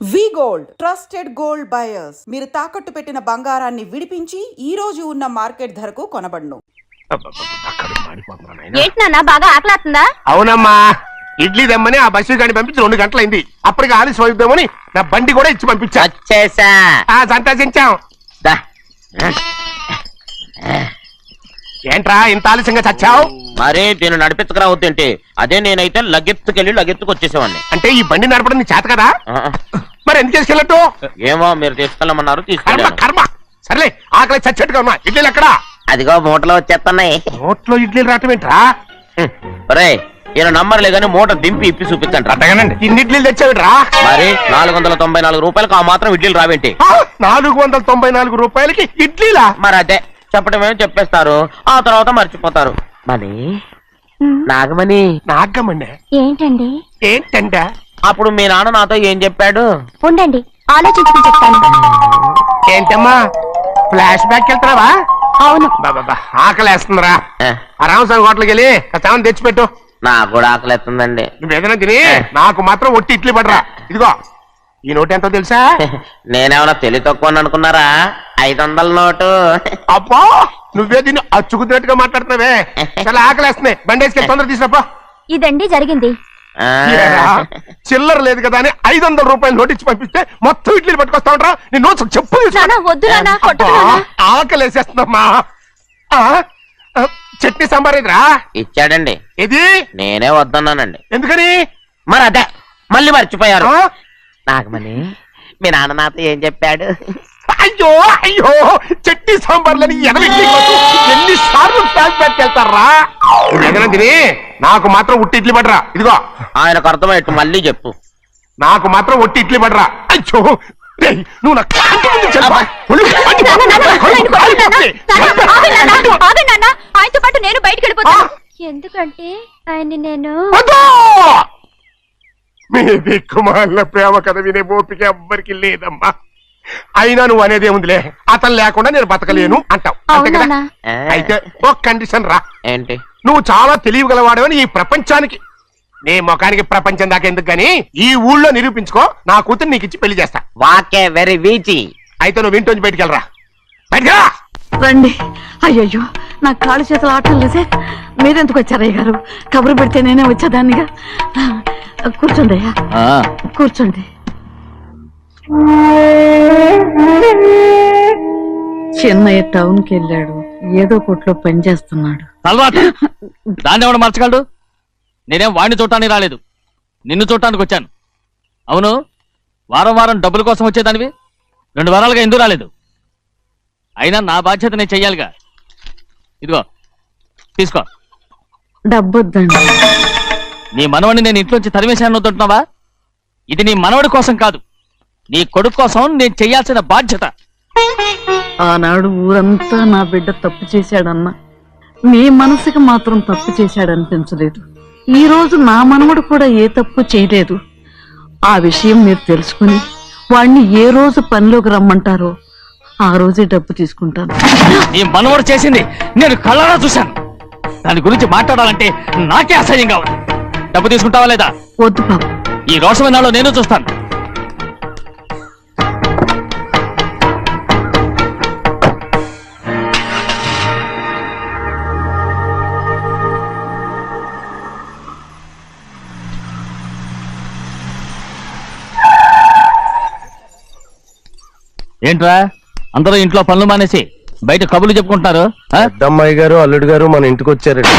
వి gold trusted gold buyers మీరు తాకట్టు పెట్టిన బంగారాన్ని విడిపించి ఈ రోజు ఉన్న మార్కెట్ ధరకు కొనబడును. ఏంటన్నా బాగా ఆకలాతుందా? అవునమ్మా, ఇడ్లీ దమ్మని ఆ బస్సు గాని పంపించి 2 గంటలైంది. అప్పటికి ఆలస్యం అవుతామని నా బండి కూడా ఇచ్చి పంపించా. సంతోషించాం. ఏంట్రా ఇంత ఆలస్యంగా చచ్చావు? మరే దీన్ని నడిపించకరావద్దేంటి? అదే నేనైతే లగెత్తుకెళ్ళి లగెత్తుకు వచ్చేసేవాడిని. అంటే ఈ బండి నడపడం నీ చేత కదా? మరి ఎందుకు చేసుకెళ్ళట్టు? ఏమో మీరు తీసుకెళ్ళమన్నారు, తీసుకెళ్ళాను. కర్మ. సర్లే, ఆకలి చచ్చేట్టుగా ఉన్నా. ఇడ్లీలు ఎక్కడా? అదిగో మూటలో వచ్చేస్తున్నాయి. నోట్లో ఇడ్లీలు రావటం ఏంట్రా? రే ఈయన నంబర్లే గానీ మూట దింపి ఇప్పి చూపించండి. అట్టగానండి. ఇన్ని ఇడ్లీలు తెచ్చావిడ్రా? మరి 494 రూపాయలకు ఆ మాత్రం ఇడ్లీలు రావేంటి? 494 రూపాయలకి ఇడ్లీలా? మరి అదే చెప్పడమేమో చెప్పేస్తారు, ఆ తర్వాత మర్చిపోతారు. మనీ నాగమణి. నాగమణి ఏంటండి? ఏంటంట? అప్పుడు మీ నాన్న నాతో ఏం చెప్పాడు? ఉండండి ఆలోచించుకుని చెప్తాను. ఏంటమ్మా, ఫ్లాష్ బ్యాక్ వెళ్తున్నావా? అవును. బాబా ఆకలేస్తుందిరా. ఆ రామస్వామి హోటల్కి వెళ్ళి కాస్త తెచ్చిపెట్టు. నాకు కూడా ఆకలిస్తుందండి. నువ్వేదైనా తిని నాకు మాత్రం ఒట్టి ఇడ్లీ పడరా. ఇదిగో ఈ నోటు ఎంతో తెలుసా? నేనేమన్నా తెలివి తక్కువ అనుకున్నారా? 500 నోటు. అబ్బా, నువ్వే దీన్ని అచ్చుకుతున్నట్టుగా మాట్లాడుతున్నావే. చాలా ఆకలేస్తున్నాయి. బండేసుకెళ్ళి తొందర తీసినప్పా. ఇదండి జరిగింది. చిల్లర లేదు కదా అని 500 రూపాయలు నోటిచ్చి పంపిస్తే మొత్తం ఇడ్లీలు పట్టుకొస్తా ఉంటా. నీ నోట్స్ చెప్పు. ఆకలేసేస్తుందమ్మా. చట్నీ సాంబార్ ఇదిరా? ఇచ్చాడండి. ఇది నేనే వద్దన్నానండి. ఎందుకని? మరి అదే మళ్ళీ మర్చిపోయారు. నాగమణి మీ నాన్న నాతో ఏం చెప్పాడు? అయ్యో అయ్యో, చట్నీ సాంబార్లని ఎన్నిసార్లు ప్యాక్ పెట్టుకెళ్తారా? తిని నాకు మాత్రం ఉట్టి ఇడ్లీ పడరా. ఇదిగో ఆయనకు అర్థమయ్యట్టు మళ్ళీ చెప్పు. నాకు మాత్రం ఒట్టి ఇడ్లీ పడరా. అయ్యో నువ్వు ఆయనతో పాటు నేను బయటకు వెళ్ళిపోతాను. ఎందుకంటే ఆయన్ని నేను మీ దిక్కుమాల ప్రేమ కథ వినే ఓపిక ఎవ్వరికి లేదమ్మా. అయినా నువ్వు అనేది ఏముందిలే, అతను లేకుండా నేను బతకలేను అంటావు అంతే కదా? అయితే ఒక కండిషన్ రా. ఏంటి? నువ్వు చాలా తెలియగలవాడవని ఈ ప్రపంచానికి, నీ ముఖానికి ప్రపంచం దాకా ఎందుకు గాని ఈ ఊళ్ళో నిరూపించుకో. నా కూతురు నీకు ఇచ్చి పెళ్లి చేస్తా. వాకే వెరీ వీచి. అయితే నువ్వు ఇంటి బయటికి వెళ్ళరా. బయటకెళ్ళా రండి. అయ్యయ్యో, నా కాళ్ళు చేతులు ఆటం లేదే. మీరెందుకు వచ్చారయ్య గారు? కబురు పెడితే నేనే వచ్చేదాన్నిగా. కూర్చోండి అయ్యా, కూర్చోండి. చిన్నయ్య టౌన్ కి వెళ్ళాడు, ఏదో కొట్లో పని చేస్తున్నాడు. దాన్ని ఎవడు మర్చగలడు? నేనేం వాడిని చూడటానికి రాలేదు, నిన్ను చూడటానికి వచ్చాను. అవును, వారం వారం డబ్బుల కోసం వచ్చేదానివి 2 వారాలుగా ఎందుకు రాలేదు? అయినా నా బాధ్యత నేను చెయ్యాలిగా. ఇదిగో తీసుకో. డబ్బొద్దండి. నీ మనవడిని నేను ఇంట్లోంచి తరిమేశాను వద్దంటున్నావా? ఇది నీ మనవడి కోసం కాదు, నీ కొడుకు కోసం నేను చెయ్యాల్సిన బాధ్యత. ఆనాడు ఊరంతా నా బిడ్డ తప్పు చేశాడన్నా, మీ మనసుకి మాత్రం తప్పు చేశాడనిపించలేదు. ఈ రోజు నా మనవడు కూడా ఏ తప్పు చేయలేదు. ఆ విషయం మీరు తెలుసుకుని వాణ్ణి ఏ రోజు పనిలోకి రమ్మంటారో ఆ రోజే డబ్బు తీసుకుంటాను. నీ మనవడు చేసింది నేను కళ్ళారా చూశాను. దాని గురించి మాట్లాడాలంటే నాకే అసహ్యంగా ఉంది. డబ్బు తీసుకుంటావా లేదా? వద్దు బాబు, ఈ రోషమైనాలో నేను చూస్తాను. ఏంట్రా అందరూ ఇంట్లో పనులు మానేసి బయట కబుర్లు చెప్పుకుంటున్నారు? పెద్దమ్మాయి గారు అల్లుడు గారు మన ఇంటికి వచ్చారండి.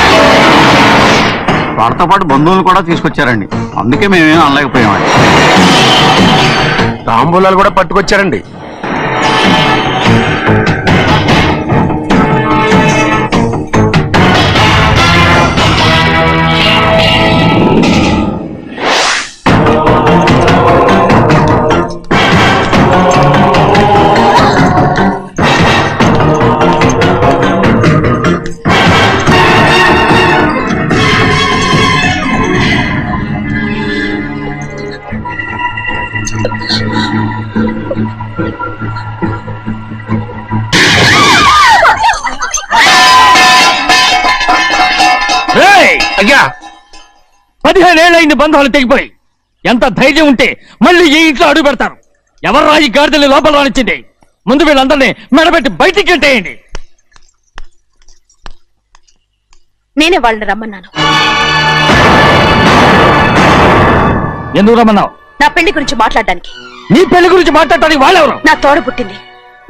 వారితో పాటు బంధువులు కూడా తీసుకొచ్చారండి, అందుకే మేమేం అనలేకపోయామండి. తాంబూలాలు కూడా పట్టుకొచ్చారండి. అయ్యా 15 ఏళ్ళైంది బంధాలు తెగిపోయి. ఎంత ధైర్యం ఉంటే మళ్ళీ ఈ ఇంట్లో అడుగు పెడతారు? ఎవరు ఈ గాడిదల్ని లోపల రానిచ్చింది? ముందు వీళ్ళందరినీ మెడబెట్టి బయటికి గెట్టేయండి. నేనే వాళ్ళని రమ్మన్నాను. ఎందుకు రమ్మన్నావు? నా పెళ్లి గురించి మాట్లాడడానికి. నీ పెళ్లి గురించి మాట్లాడటానికి వాళ్ళెవరు? నా తోడ పుట్టింది,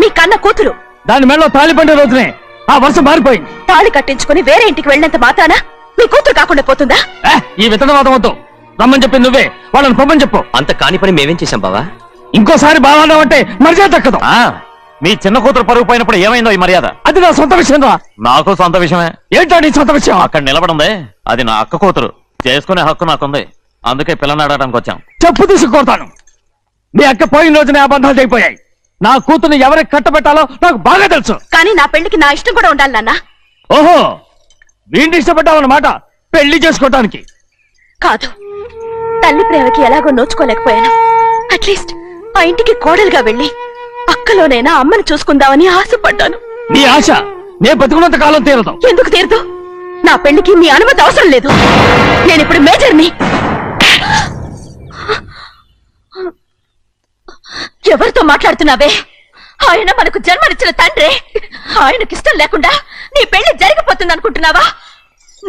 మీ కన్న కూతురు. దాని మెడలో తాళి పండే రోజునే ఆ వర్షం మారిపోయింది. తాళి కట్టించుకుని వేరే ఇంటికి వెళ్ళినంత మాత్రాన మీ కూతురు కాకుండా పోతుందా? ఈ విత్తనవాదం వద్దు. రమ్మని చెప్పి నువ్వే వాళ్ళని పొమ్మని చెప్పు. అంత కాని పని మేమేం చేశాం బావా? ఇంకోసారి బాగున్నావు అంటే మర్యాద దక్కదు. మీ చిన్న కూతురు పరుగు పోయినప్పుడు ఏమైందో ఈ మర్యాద? అది నా సొంత విషయం రా. నాకు సొంత విషయమే. ఏంటో నీ సొంత విషయం? అక్కడ నిలబడిందే అది నా అక్క కూతురు. చేసుకునే హక్కు నాకుంది. అందుకే పిల్లని అడగడానికి వచ్చాం. చెప్పు తీసుకొడతాను. మీ అక్క పోయిన రోజునే అబద్ధాలు అయిపోయాయి. నా కూతుర్ని ఎవరికి కట్టబెట్టాలో నాకు బాగా తెలుసు. కానీ నా పెళ్లికి నా ఇష్టం కూడా ఉండాలి నాన్న. ఓహో, వీడిని ఇష్టపడ్డావన్నమాట పెళ్లి చేసుకోవటానికి. కాదు, తల్లి ప్రేమకి ఎలాగో నోచుకోలేకపోయాను. అట్లీస్ట్ ఆ ఇంటికి కోడలుగా వెళ్ళి అక్కలోనైనా అమ్మని చూసుకుందామని ఆశపడ్డాను. నీ ఆశ నే బతుకున్నంత కాలం తీరదు. ఎందుకు తీరదు? నా పెళ్లికి మీ అనుమతి అవసరం లేదు. నేను ఇప్పుడు మేజర్ని. ఎవరితో మాట్లాడుతున్నావే? ఆయన మనకు జన్మనిచ్చిన తండ్రి. ఆయనకిష్టం లేకుండా నీ పెళ్లి జరిగిపోతుంది అనుకుంటున్నావా?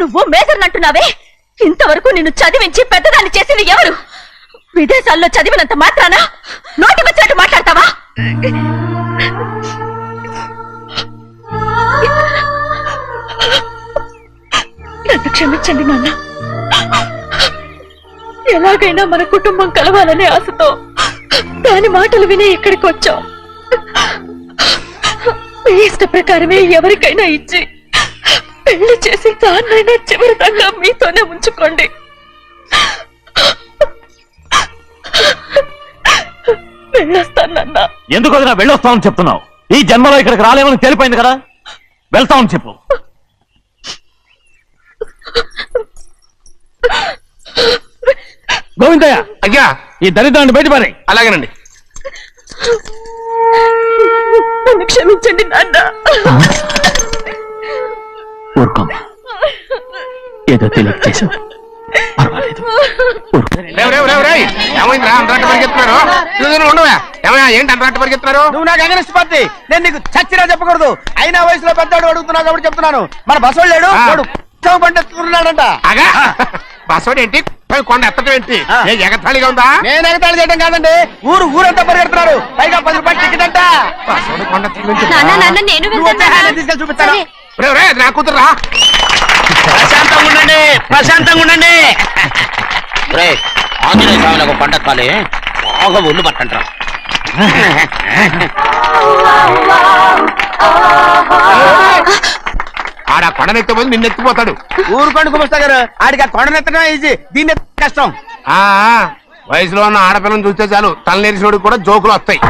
నువ్వు మేజర్ అంటున్నావే. ఇంతవరకు నిన్ను చదివించి పెద్దదాన్ని చేసింది ఎవరు? విదేశాల్లో చదివినంత మాత్రాన నోటి వచ్చినట్టు మాట్లాడతావా? నన్ను క్షమించండి నాన్న. ఎలాగైనా మన కుటుంబం కలవాలనే ఆశతో దాని మాటలు విని ఇక్కడికి వచ్చాం. మీ ఇష్ట ప్రకారమే ఎవరికైనా ఇచ్చి పెళ్లి చేసి దాన్నైనా చివరి దాకా మీతోనే ఉంచుకోండి. వెళ్ళొస్తానన్నా. ఎందుకు వదినా వెళ్ళొస్తామని చెప్తున్నావు? ఈ జన్మలో ఇక్కడికి రాలేమని తెలిపోయింది కదా. వెళ్తామని చెప్పు. గోవిందయ్య, అయ్యా ఈ దరిద్రాన్ని బయటపడే. అలాగేనండి. నన్ను క్షమించండి నాన్న. ఊరుకోమ్మా, ఏదో తెలియక చేసావు, పర్వాలేదు. ఏమైందిరా అంతరాట పరిగెత్తున్నారు? ఉండవా? ఏమయ్యా ఏంటి అంతరాట పరిగెత్తున్నారు? నువ్వు నాకు అగనిస్ట్ పార్టీ. నేను నీకు చచ్చినా చెప్పకూడదు. అయినా వయసులో పెద్దవాడు అడుగుతున్నావు కాబట్టి చెప్తున్నాను. మన బసోడు లేడు, వాడు పండిస్తున్నాడంట. అగా బస్సోడు ఏంటి? కొండ ఎత్తడం ఏంటి? ఎగతాళిగా ఉందా? నేను ఎగతాళి చేయడం కాదండి, ఊరంతా పరిగెడుతున్నారు. పైగా 10 రూపాయలు టికెట్ అంట. బస్సోడు కొండ నేను నువ్వు వచ్చే హ్యాండ్ తీసుకెళ్ళి చూపిస్తాను. నా కూతురా. ప్రశాంతంగా ఉండండి, ప్రశాంతంగా ఉండండి. ఆంజనేయ స్వామి ఒక పంట కాలే బాగా ఒళ్ళు పట్టంటారా. ఆడ కొండనెత్తిపోయి నిన్నెత్తిపోతాడు. ఊరుకోండి కుమస్తా గారు, ఆడికి ఆ కొండనెత్తడం ఈజీ, దీన్ని కష్టం. ఆ వయసులో ఉన్న ఆడపిల్లని చూస్తే చాలు తలనేరిసినోడికి కూడా జోకులు వస్తాయి.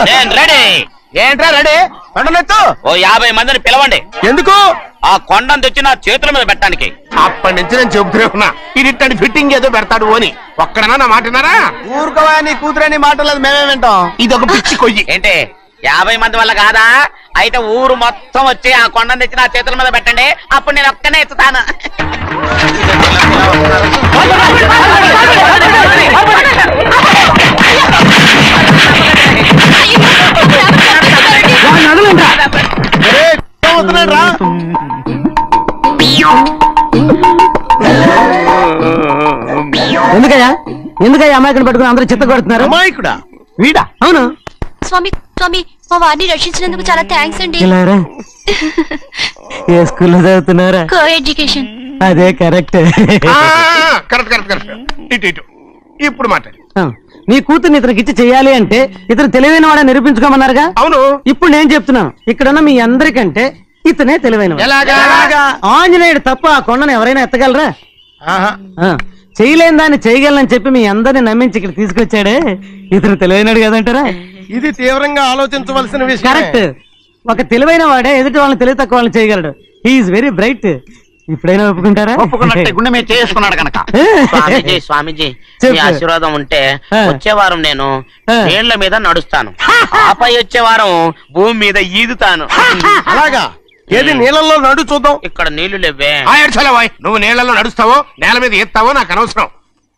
నేను రెడీ. ఏంట్రా రెడీ? కొండనెత్తు. ఓ 50 మందిని పిలవండి. ఎందుకు? ఆ కొండను తెచ్చి నా చేతుల మీద పెట్టడానికి. అప్పటి నుంచి నేను చెబుతూనే ఉన్నా ఇడిట్టని ఫిట్టింగ్ ఏదో పెడతాడు అని. ఒక్కడనా నా మాట విన్నారా? ఊరుకోవా, నీ కూతురని మాటలేదు, మేమే వింటాం. ఇది ఒక పిచ్చి కొయ్యి. ఏంటి 50 మంది వల్ల కాదా? అయితే ఊరు మొత్తం వచ్చి ఆ కొండను తెచ్చి నా చేతుల మీద పెట్టండి. అప్పుడు నేను ఒక్కనే ఎత్తుతాను. వస్తున్నాడు రా. ఎందుకయ్యా అమాయకుని పట్టుకుని అందరూ చిత్త కొడుతున్నారు? అమాయకుడా? వీడా? అవును. స్వామి స్వామి, మా వారిని రక్షించినందుకు చాలా థ్యాంక్స్ అండి. ఏ స్కూల్లో చదువుతున్నారా? Co education. అదే కరెక్ట్. Correct correct correct. ఇటు ఇటు ఇప్పుడు మాట్లాడు. నీ కూతుర్ని ఇతనికి ఇచ్చి చెయ్యాలి అంటే ఇతను తెలివైన వాడని నిరూపించుకోమన్నారుగా. అవును. ఇప్పుడు నేను చెప్తున్నాను, ఇక్కడున్న మీ అందరికంటే ఇతనే తెలివైన. ఎలాగా? ఆంజనేయుడు తప్ప ఆ కొండను ఎవరైనా ఎత్తగలరా? చేయలేని దాన్ని చేయగలనని చెప్పి మీ అందరిని నమ్మించి ఇక్కడ తీసుకొచ్చాడే, ఇతను తెలివైనడు కదంటారా? ఇది తీవ్రంగా ఆలోచించవలసిన విషయం. కరెక్ట్. ఒక తెలివైన వాడే ఎదుటి వాళ్ళని తెలివి తక్కువ వాళ్ళని చేయగలడు. He is very bright. ఇప్పుడైనా ఒప్పుకుంటారా? ఒప్పుకున్నట్టే గుండె మీద చేసుకున్నాడు కనుక. స్వామీజీ స్వామీజీ మీ ఆశీర్వాదం ఉంటే వచ్చే వారం నేను నీళ్ల మీద నడుస్తాను, ఆపై వచ్చే వారం భూమి మీద ఈదుతాను. అలాగా? ఏది నీళ్ళల్లో నడు చూద్దాం. ఇక్కడ నీళ్లు లేవే. నువ్వు నీళ్లలో నడుస్తావో నేల మీద ఎత్తావో నాకు అనవసరం.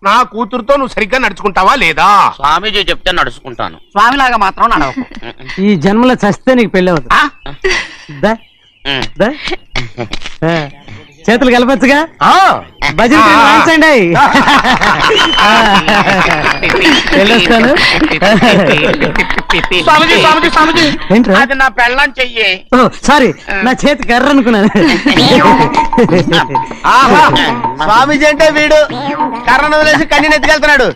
నా కూతురుతో నువ్వు సరిగ్గా నడుచుకుంటావా లేదా? స్వామీజీ చెప్తే నడుచుకుంటాను. స్వామిలాగా మాత్రం నడవకు. ఈ జన్మలో చస్తే నీకు పెళ్ళి అవుతుంది. దా, దా. చేతులు కలపచ్చుగా? భజన వాయించండి. వెళ్ళొస్తాను. స్వామీజీ స్వామీజీ స్వామీజీ ఏంట్రా? అది నా పెళ్ళం చెయ్యి. సారీ, నా చేతి కర్ర అనుకున్నాను. ఆహా, స్వామీజీ అంటే వీడు కర్రను వదిలేసి కన్నీని ఎత్తుకెళ్తున్నాడు.